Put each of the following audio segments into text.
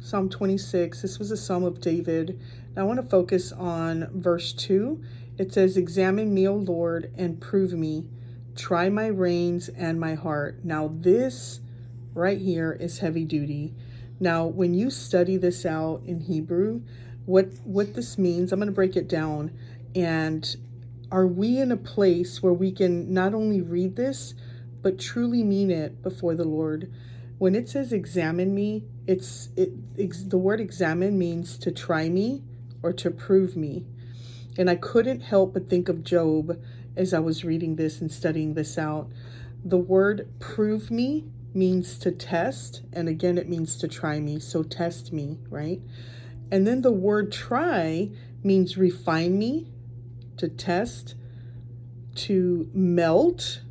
Psalm 26. This was a Psalm of David. I want to focus on verse 2. It says, "Examine me, O Lord, and prove me. Try my reins and my heart." Now, this right here is heavy duty. Now, when you study this out in Hebrew, what this means, I'm going to break it down. And are we in a place where we can not only read this, but truly mean it before the Lord? When it says examine me, the word examine means to try me or to prove me. And I couldn't help but think of Job as I was reading this and studying this out. The word prove me means to test, and again it means to try me, so test me, right? And then the word try means refine me, to test, to melt,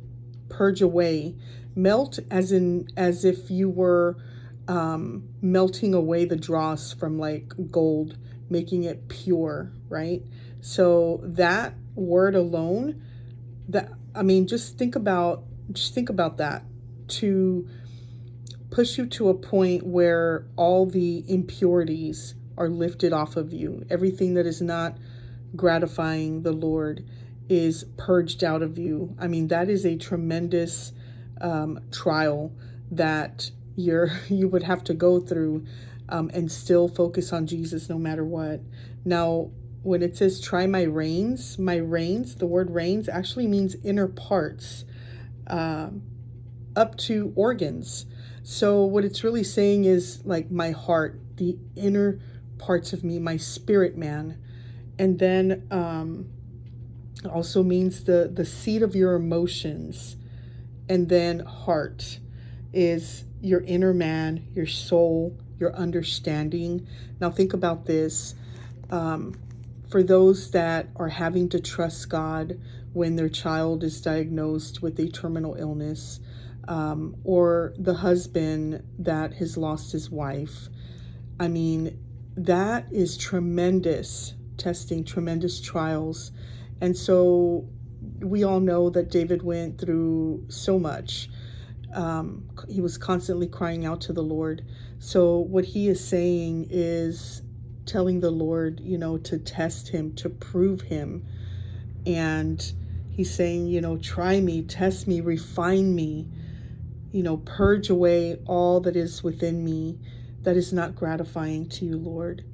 purge away. Melt as if you were melting away the dross from like gold, making it pure, right? So that word alone, just think about that, to push you to a point where all the impurities are lifted off of you. Everything that is not gratifying the Lord is purged out of you. That is a tremendous trial that you would have to go through, and still focus on Jesus no matter what. Now, when it says try my reins, the word reins actually means inner parts, up to organs. So what it's really saying is like my heart, the inner parts of me, my spirit man. And then also means the seat of your emotions. And then heart is your inner man, your soul, your understanding. Now think about this. For those that are having to trust God when their child is diagnosed with a terminal illness, or the husband that has lost his wife, that is tremendous testing, tremendous trials. And so we all know that David went through so much. He was constantly crying out to the Lord. So what he is saying is telling the Lord, to test him, to prove him. And he's saying, try me, test me, refine me, purge away all that is within me that is not gratifying to you, Lord.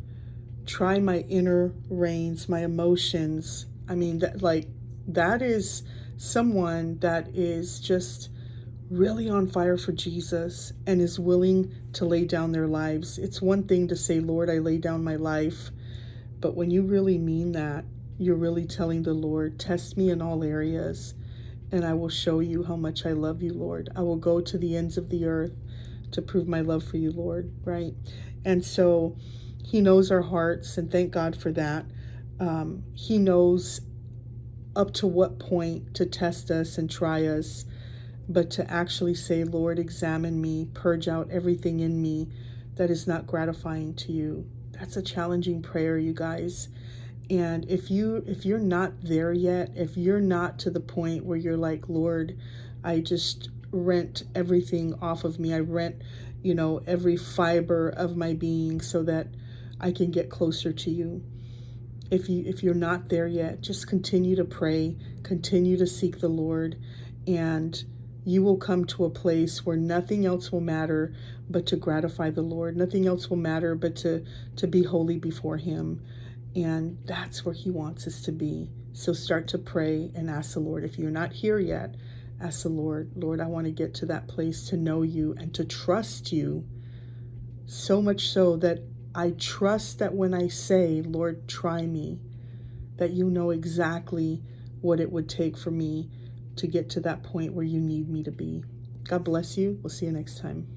Try my inner reins, my emotions. That is someone that is just really on fire for Jesus and is willing to lay down their lives. It's one thing to say, Lord, I lay down my life. But when you really mean that, you're really telling the Lord, test me in all areas, and I will show you how much I love you, Lord. I will go to the ends of the earth to prove my love for you, Lord, right? And so he knows our hearts, and thank God for that. He knows up to what point to test us and try us, but to actually say, Lord, examine me, purge out everything in me that is not gratifying to you. That's a challenging prayer, you guys. And if you're not there yet, if you're not to the point where you're like, Lord, I just rent everything off of me. I rent, every fiber of my being so that I can get closer to you. If you're not there yet, just continue to pray, continue to seek the Lord, and you will come to a place where nothing else will matter but to gratify the Lord. Nothing else will matter but to be holy before him. And that's where he wants us to be. So start to pray and ask the Lord. If you're not here yet, ask the Lord, Lord, I want to get to that place to know you and to trust you, so much so that I trust that when I say, Lord, try me, that you know exactly what it would take for me to get to that point where you need me to be. God bless you. We'll see you next time.